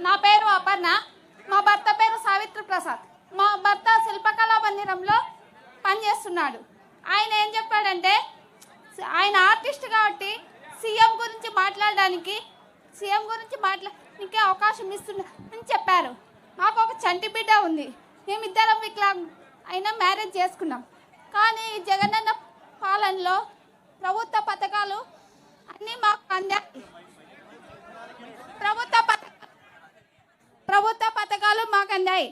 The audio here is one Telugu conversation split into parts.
నా పేరు అపర్ణ. మా భర్త పేరు సావిత్రి ప్రసాద్. మా భర్త శిల్పకళా మందిరంలో పనిచేస్తున్నాడు. ఆయన ఏం చెప్పాడంటే, ఆయన ఆర్టిస్ట్ కాబట్టి సీఎం గురించి మాట్లాడడానికి అవకాశం ఇస్తున్నా అని చెప్పారు. మాకు ఒక చంటి బిడ్డ ఉంది. మేమిద్దరం అయినా మ్యారేజ్ చేసుకున్నాం. కానీ జగనన్న పాలనలో ప్రభుత్వ పథకాలు అన్నీ మాకు అందాయి. ప్రభుత్వ పథకాలు మాకు అందాయి.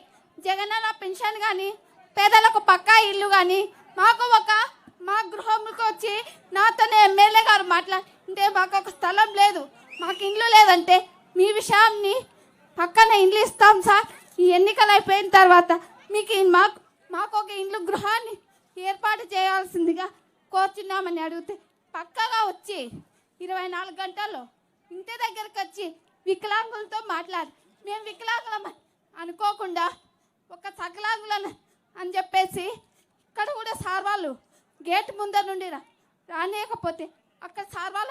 జగనన్న పెన్షన్ కానీ, పేదలకు పక్కా ఇల్లు కానీ, మా గృహంకి వచ్చి నాతోనే ఎమ్మెల్యే గారు మాట్లాడితే మాకు ఒక స్థలం లేదు, మాకు ఇల్లు లేదంటే మీ విషయాన్ని పక్కన ఇల్లు ఇస్తాం సార్, ఈ ఎన్నికలు అయిపోయిన తర్వాత మీకు మాకు ఒక ఇల్లు గృహాన్ని ఏర్పాటు చేయాల్సిందిగా కోరుచున్నామని అడిగితే పక్కగా వచ్చి 24 గంటల్లో ఇంటి దగ్గరికి వచ్చి వికలాంగులతో మాట్లాడి, మేము వికలాంగులం అనుకోకుండా ఒక సకలాంగులను అని చెప్పేసి ఇక్కడ కూడా సార్ వాళ్ళు గేట్ ముందర నుండి రానియకపోతే అక్కడ సార్ వాళ్ళ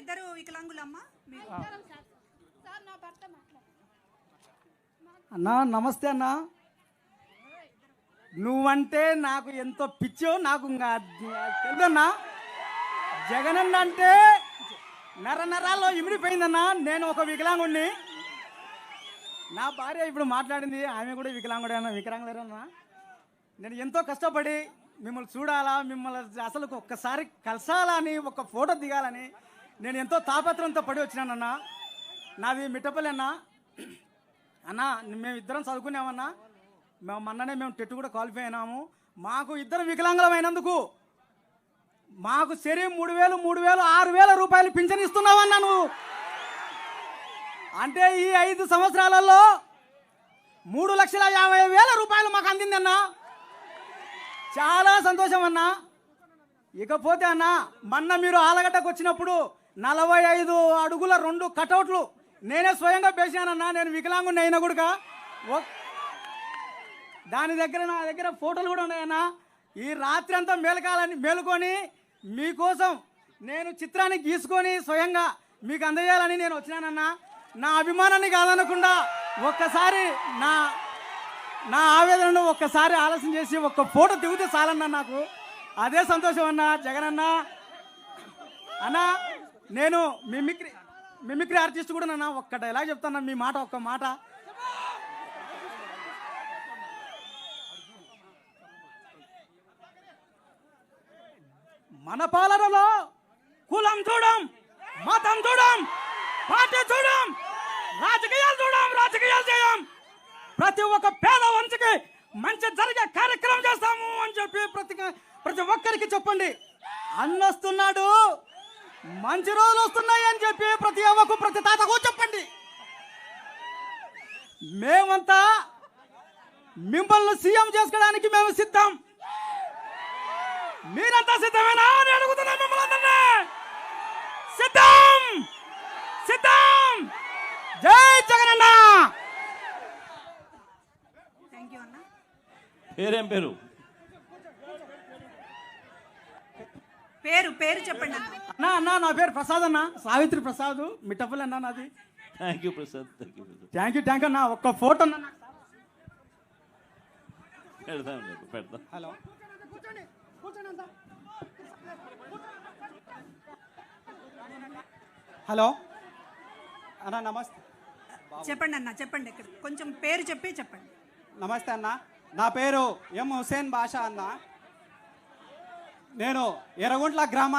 ఇద్దరు వికలాంగులమ్మా. అన్నా నమస్తే అన్న. నువ్వంటే నాకు ఎంతో పిచ్చో నాకు తెలుదన్నా. జగనన్న అంటే నరాల్లో ఇమిడిపోయిందన్నా. నేను ఒక వికలాంగుడిని. నా భార్య ఇప్పుడు మాట్లాడింది, ఆమె కూడా వికలాంగులేరన్నా. నేను ఎంతో కష్టపడి మిమ్మల్ని చూడాలా, మిమ్మల్ని అసలు ఒక్కసారి కలసాలని, ఒక ఫోటో దిగాలని నేను ఎంతో తాపత్రంతో పడి వచ్చినానన్నా. నాది మిట్టపల్లి అన్నా. అన్నా మేము ఇద్దరం చదువుకున్నామన్నా. మొన్ననే మేము టెట్ కూడా క్వాలిఫై అయినాము. మాకు ఇద్దరు వికలాంగులం అయినందుకు మాకు సరి 3,000, 6,000 రూపాయలు పింఛన్ ఇస్తున్నావన్నా నువ్వు. అంటే ఈ 5 సంవత్సరాలలో 3,50,000 రూపాయలు మాకు అందిందన్నా. చాలా సంతోషం అన్నా. ఇకపోతే అన్నా, మొన్న మీరు ఆలగడ్డకు వచ్చినప్పుడు 45 అడుగుల 2 కటౌట్లు నేనే స్వయంగా పేశానన్నా. నేను వికలాంగుని అయినా కూడా దాని దగ్గర నా దగ్గర ఫోటోలు కూడా ఉన్నాయన్నా. ఈ రాత్రి అంతా మేలుకొని మీకోసం నేను చిత్రాన్ని గీసుకొని స్వయంగా మీకు అందజేయాలని నేను వచ్చినానన్నా. నా అభిమానాన్ని కాదనకుండా ఒక్కసారి నా ఆవేదనను ఒక్కసారి ఆలోచన చేసి ఒక్క ఫోటో దిగితే చాలన్నా నాకు. అదే సంతోషం అన్నా. జగనన్న అన్నా, నేను మిమిక్రీ ఆర్టిస్ట్ కూడా నన్నా. ఒక్క డైలాగ్ చెప్తాను, మీ మాట ఒక్క మాట. మన పాలనలో కులం చూడం, మతం చూడం, పార్టీ చూడం, రాజకీయాలు చేయం. ప్రతి ఒక్క పేద వంశకి మంచి జరిగే కార్యక్రమం చేస్తాము అని చెప్పి ప్రతి ఒక్కరికి చెప్పండి. అన్నొస్తున్నాడు, మంచి రోజులు వస్తున్నాయి అని చెప్పి ప్రతి అవ్వకు, ప్రతి తాతకు చెప్పండి. మేమంతా మిమ్మల్ని సీఎం చేసుకోవడానికి మేము సిద్ధం. మీరంతా సిద్ధమేనా అని అడుగుతున్నా మిమ్మల్ని అందరినీ. సిద్ధం. జై జగనన్న. థ్యాంక్ యూ అన్న. పేరేం పేరు చెప్పండి అన్నా. నా పేరు ప్రసాద్ అన్న, సావిత్రి ప్రసాద్, మిట్టపల్లి అన్నా నాది. Thank you Prasad. Thank you అన్న. ఒక్క ఫోటో అన్న పెడతాం. హలో, హలో అన్న నమస్తే. చెప్పండి అన్న, చెప్పండి. ఇక్కడ కొంచెం పేరు చెప్పండి. నమస్తే అన్న. నా పేరు ఎం హుసేన్ బాషా అన్న. నేను ఎర్రగుంట్ల గ్రామానికి